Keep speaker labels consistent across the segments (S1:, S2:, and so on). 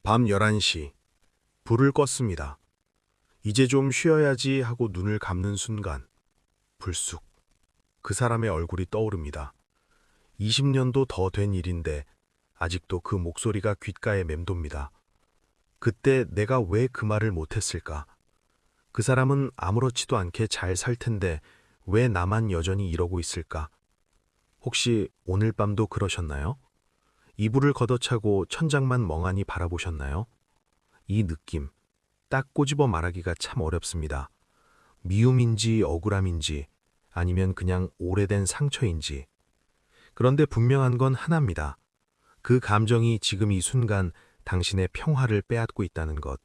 S1: 밤 11시, 불을 껐습니다. 이제 좀 쉬어야지 하고 눈을 감는 순간, 불쑥 그 사람의 얼굴이 떠오릅니다. 20년도 더 된 일인데 아직도 그 목소리가 귓가에 맴돕니다. 그때 내가 왜 그 말을 못했을까? 그 사람은 아무렇지도 않게 잘 살 텐데 왜 나만 여전히 이러고 있을까? 혹시 오늘 밤도 그러셨나요? 이불을 걷어차고 천장만 멍하니 바라보셨나요? 이 느낌, 딱 꼬집어 말하기가 참 어렵습니다. 미움인지 억울함인지 아니면 그냥 오래된 상처인지. 그런데 분명한 건 하나입니다. 그 감정이 지금 이 순간 당신의 평화를 빼앗고 있다는 것.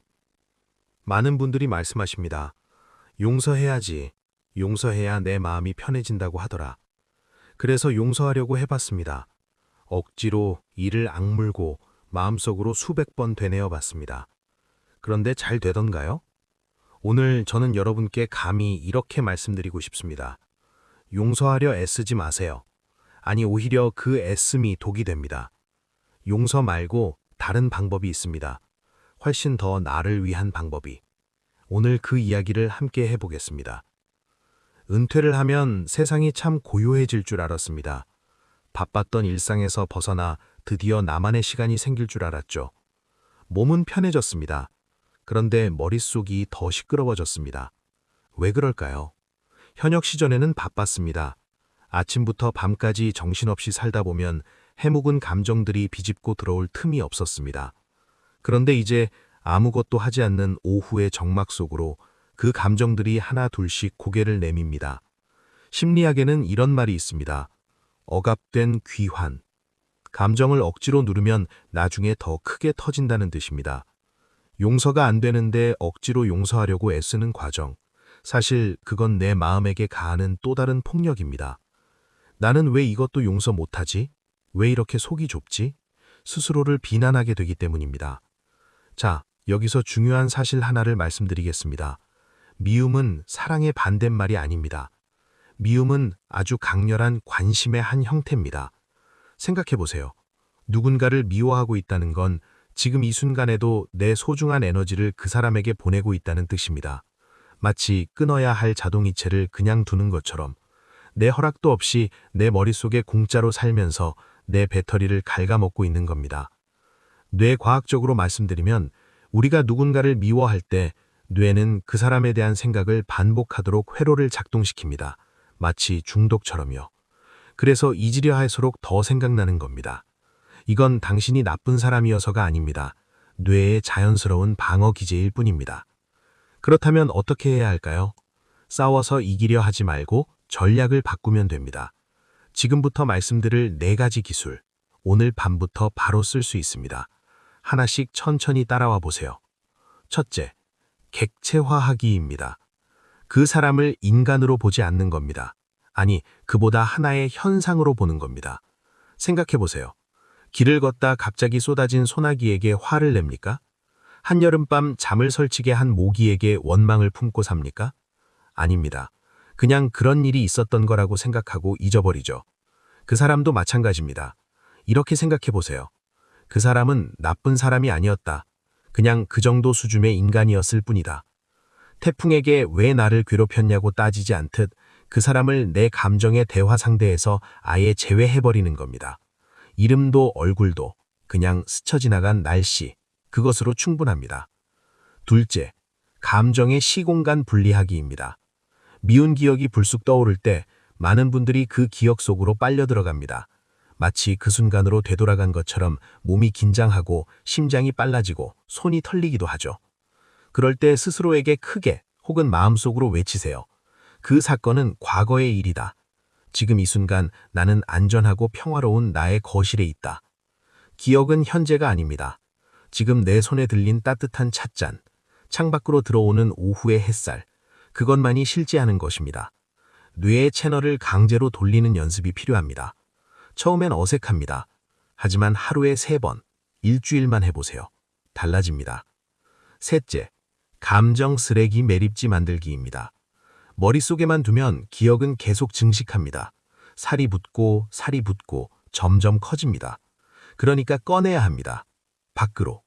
S1: 많은 분들이 말씀하십니다. 용서해야지. 용서해야 내 마음이 편해진다고 하더라. 그래서 용서하려고 해봤습니다. 억지로 이를 악물고 마음속으로 수백 번 되뇌어 봤습니다. 그런데 잘 되던가요? 오늘 저는 여러분께 감히 이렇게 말씀드리고 싶습니다. 용서하려 애쓰지 마세요. 아니, 오히려 그 애씀이 독이 됩니다. 용서 말고 다른 방법이 있습니다. 훨씬 더 나를 위한 방법이. 오늘 그 이야기를 함께 해보겠습니다. 은퇴를 하면 세상이 참 고요해질 줄 알았습니다. 바빴던 일상에서 벗어나 드디어 나만의 시간이 생길 줄 알았죠. 몸은 편해졌습니다. 그런데 머릿속이 더 시끄러워졌습니다. 왜 그럴까요? 현역 시절에는 바빴습니다. 아침부터 밤까지 정신없이 살다 보면 해묵은 감정들이 비집고 들어올 틈이 없었습니다. 그런데 이제 아무것도 하지 않는 오후의 정막 속으로 그 감정들이 하나 둘씩 고개를 내밉니다. 심리학에는 이런 말이 있습니다. 억압된 귀환. 감정을 억지로 누르면 나중에 더 크게 터진다는 뜻입니다. 용서가 안 되는데 억지로 용서하려고 애쓰는 과정. 사실 그건 내 마음에게 가하는 또 다른 폭력입니다. 나는 왜 이것도 용서 못하지? 왜 이렇게 속이 좁지? 스스로를 비난하게 되기 때문입니다. 자, 여기서 중요한 사실 하나를 말씀드리겠습니다. 미움은 사랑의 반대말이 아닙니다. 미움은 아주 강렬한 관심의 한 형태입니다. 생각해 보세요. 누군가를 미워하고 있다는 건 지금 이 순간에도 내 소중한 에너지를 그 사람에게 보내고 있다는 뜻입니다. 마치 끊어야 할 자동이체를 그냥 두는 것처럼 내 허락도 없이 내 머릿속에 공짜로 살면서 내 배터리를 갉아먹고 있는 겁니다. 뇌과학적으로 말씀드리면 우리가 누군가를 미워할 때 뇌는 그 사람에 대한 생각을 반복하도록 회로를 작동시킵니다. 마치 중독처럼요. 그래서 잊으려 할수록 더 생각나는 겁니다. 이건 당신이 나쁜 사람이어서가 아닙니다. 뇌의 자연스러운 방어 기제일 뿐입니다. 그렇다면 어떻게 해야 할까요? 싸워서 이기려 하지 말고 전략을 바꾸면 됩니다. 지금부터 말씀드릴 4가지 기술, 오늘 밤부터 바로 쓸 수 있습니다. 하나씩 천천히 따라와 보세요. 첫째, 객체화하기입니다. 그 사람을 인간으로 보지 않는 겁니다. 아니, 그보다 하나의 현상으로 보는 겁니다. 생각해 보세요. 길을 걷다 갑자기 쏟아진 소나기에게 화를 냅니까? 한여름밤 잠을 설치게 한 모기에게 원망을 품고 삽니까? 아닙니다. 그냥 그런 일이 있었던 거라고 생각하고 잊어버리죠. 그 사람도 마찬가지입니다. 이렇게 생각해 보세요. 그 사람은 나쁜 사람이 아니었다. 그냥 그 정도 수준의 인간이었을 뿐이다. 태풍에게 왜 나를 괴롭혔냐고 따지지 않듯 그 사람을 내 감정의 대화 상대에서 아예 제외해버리는 겁니다. 이름도 얼굴도 그냥 스쳐 지나간 날씨, 그것으로 충분합니다. 둘째, 감정의 시공간 분리하기입니다. 미운 기억이 불쑥 떠오를 때 많은 분들이 그 기억 속으로 빨려 들어갑니다. 마치 그 순간으로 되돌아간 것처럼 몸이 긴장하고 심장이 빨라지고 손이 털리기도 하죠. 그럴 때 스스로에게 크게 혹은 마음속으로 외치세요. 그 사건은 과거의 일이다. 지금 이 순간 나는 안전하고 평화로운 나의 거실에 있다. 기억은 현재가 아닙니다. 지금 내 손에 들린 따뜻한 찻잔, 창밖으로 들어오는 오후의 햇살, 그것만이 실제하는 것입니다. 뇌의 채널을 강제로 돌리는 연습이 필요합니다. 처음엔 어색합니다. 하지만 하루에 3번, 일주일만 해보세요. 달라집니다. 셋째, 감정 쓰레기 매립지 만들기입니다. 머릿속에만 두면 기억은 계속 증식합니다. 살이 붙고 살이 붙고 점점 커집니다. 그러니까 꺼내야 합니다. 밖으로.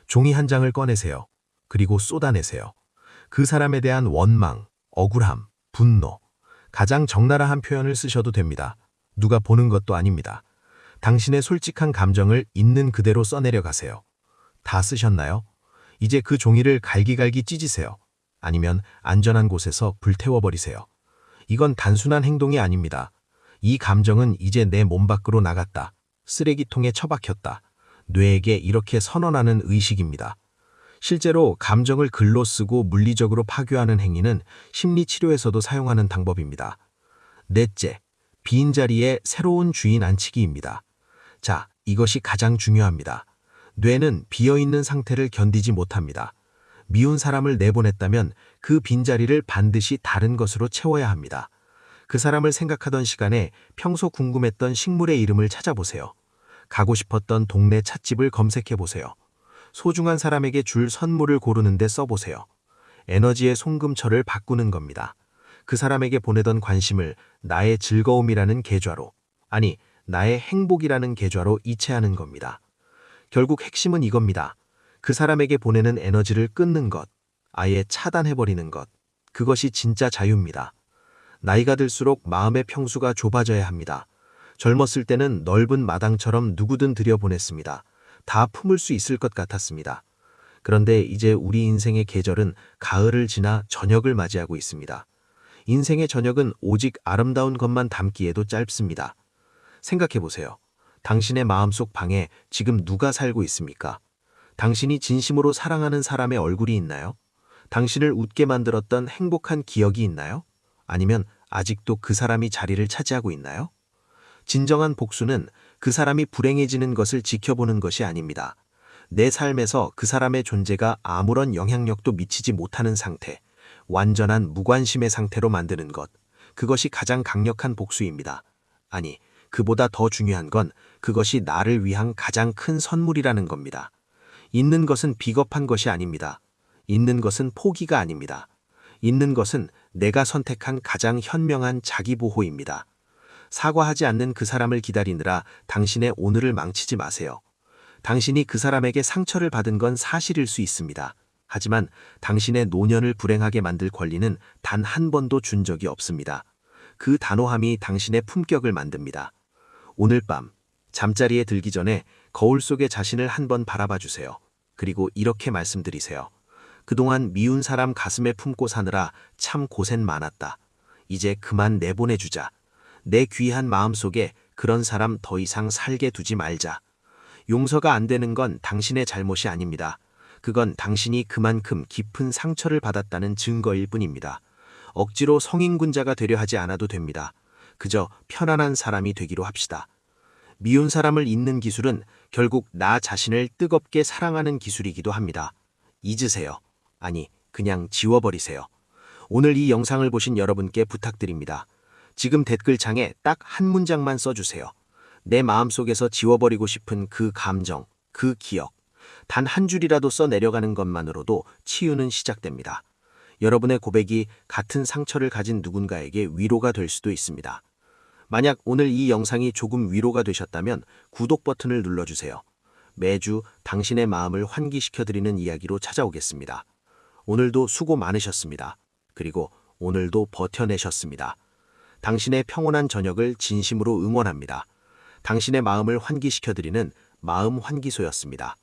S2: 종이 한 장을 꺼내세요. 그리고 쏟아내세요. 그 사람에 대한 원망, 억울함, 분노, 가장 적나라한 표현을 쓰셔도 됩니다. 누가 보는 것도 아닙니다. 당신의 솔직한 감정을 있는 그대로 써내려 가세요. 다 쓰셨나요? 이제 그 종이를 갈기갈기 찢으세요. 아니면 안전한 곳에서 불태워버리세요. 이건 단순한 행동이 아닙니다. 이 감정은 이제 내 몸 밖으로 나갔다. 쓰레기통에 처박혔다. 뇌에게 이렇게 선언하는 의식입니다. 실제로 감정을 글로 쓰고 물리적으로 파괴하는 행위는 심리치료에서도 사용하는 방법입니다. 넷째, 빈자리에 새로운 주인 앉히기입니다. 자, 이것이 가장 중요합니다. 뇌는 비어있는 상태를 견디지 못합니다. 미운 사람을 내보냈다면 그 빈자리를 반드시 다른 것으로 채워야 합니다. 그 사람을 생각하던 시간에 평소 궁금했던 식물의 이름을 찾아보세요. 가고 싶었던 동네 찻집을 검색해보세요. 소중한 사람에게 줄 선물을 고르는데 써보세요. 에너지의 송금처를 바꾸는 겁니다. 그 사람에게 보내던 관심을 나의 즐거움이라는 계좌로, 아니, 나의 행복이라는 계좌로 이체하는 겁니다. 결국 핵심은 이겁니다. 그 사람에게 보내는 에너지를 끊는 것, 아예 차단해버리는 것, 그것이 진짜 자유입니다. 나이가 들수록 마음의 평수가 좁아져야 합니다. 젊었을 때는 넓은 마당처럼 누구든 들여보냈습니다. 다 품을 수 있을 것 같았습니다. 그런데 이제 우리 인생의 계절은 가을을 지나 저녁을 맞이하고 있습니다. 인생의 저녁은 오직 아름다운 것만 담기에도 짧습니다. 생각해보세요. 당신의 마음속 방에 지금 누가 살고 있습니까? 당신이 진심으로 사랑하는 사람의 얼굴이 있나요? 당신을 웃게 만들었던 행복한 기억이 있나요? 아니면 아직도 그 사람이 자리를 차지하고 있나요? 진정한 복수는 그 사람이 불행해지는 것을 지켜보는 것이 아닙니다. 내 삶에서 그 사람의 존재가 아무런 영향력도 미치지 못하는 상태, 완전한 무관심의 상태로 만드는 것, 그것이 가장 강력한 복수입니다. 아니, 그보다 더 중요한 건 그것이 나를 위한 가장 큰 선물이라는 겁니다. 있는 것은 비겁한 것이 아닙니다. 있는 것은 포기가 아닙니다. 있는 것은 내가 선택한 가장 현명한 자기보호입니다. 사과하지 않는 그 사람을 기다리느라 당신의 오늘을 망치지 마세요. 당신이 그 사람에게 상처를 받은 건 사실일 수 있습니다. 하지만 당신의 노년을 불행하게 만들 권리는 단 한 번도 준 적이 없습니다. 그 단호함이 당신의 품격을 만듭니다. 오늘 밤 잠자리에 들기 전에 거울 속의 자신을 한번 바라봐 주세요. 그리고 이렇게 말씀드리세요. 그동안 미운 사람 가슴에 품고 사느라 참 고생 많았다. 이제 그만 내보내주자. 내 귀한 마음속에 그런 사람 더 이상 살게 두지 말자. 용서가 안 되는 건 당신의 잘못이 아닙니다. 그건 당신이 그만큼 깊은 상처를 받았다는 증거일 뿐입니다. 억지로 성인군자가 되려 하지 않아도 됩니다. 그저 편안한 사람이 되기로 합시다. 미운 사람을 잊는 기술은 결국 나 자신을 뜨겁게 사랑하는 기술이기도 합니다. 잊으세요. 아니, 그냥 지워버리세요. 오늘 이 영상을 보신 여러분께 부탁드립니다. 지금 댓글창에 딱 한 문장만 써주세요. 내 마음속에서 지워버리고 싶은 그 감정, 그 기억. 단 한 줄이라도 써내려가는 것만으로도 치유는 시작됩니다. 여러분의 고백이 같은 상처를 가진 누군가에게 위로가 될 수도 있습니다. 만약 오늘 이 영상이 조금 위로가 되셨다면 구독 버튼을 눌러주세요. 매주 당신의 마음을 환기시켜드리는 이야기로 찾아오겠습니다. 오늘도 수고 많으셨습니다. 그리고 오늘도 버텨내셨습니다. 당신의 평온한 저녁을 진심으로 응원합니다. 당신의 마음을 환기시켜드리는 마음 환기소였습니다.